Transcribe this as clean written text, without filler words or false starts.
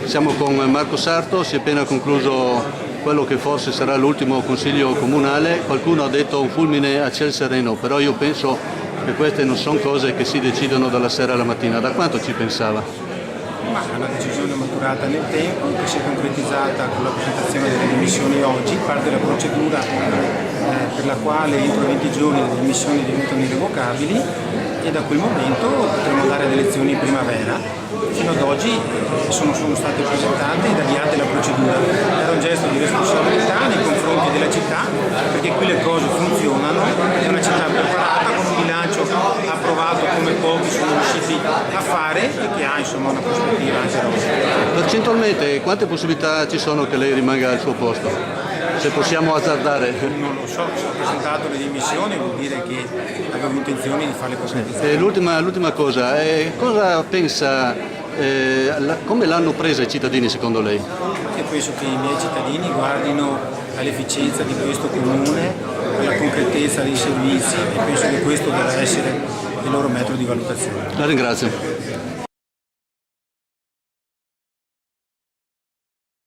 Siamo con Marco Sarto, si è appena concluso quello che forse sarà l'ultimo consiglio comunale. Qualcuno ha detto un fulmine a ciel sereno, però io penso che queste non sono cose che si decidono dalla sera alla mattina. Da quanto ci pensava? Ma è una decisione maturata nel tempo, che si è concretizzata con la presentazione delle dimissioni oggi, parte della procedura per la quale entro 20 giorni le dimissioni diventano irrevocabili e da quel momento potremo andare ad elezioni in primavera. Fino ad oggi sono state presentate ed avviate la procedura. Era un gesto di responsabilità nei confronti della città, perché qui le cose funzionano, è una città preparata con un bilancio approvato come pochi sono riusciti a fare e che ha insomma una prospettiva anche rosea. Percentualmente quante possibilità ci sono che lei rimanga al suo posto? Se possiamo azzardare. Non lo so, se ho presentato le dimissioni vuol dire che avevo intenzione di farle concretizzare. L'ultima cosa, cosa pensa, come l'hanno presa i cittadini secondo lei? Io penso che i miei cittadini guardino all'efficienza di questo comune, alla concretezza dei servizi e penso che questo deve essere il loro metodo di valutazione. La ringrazio.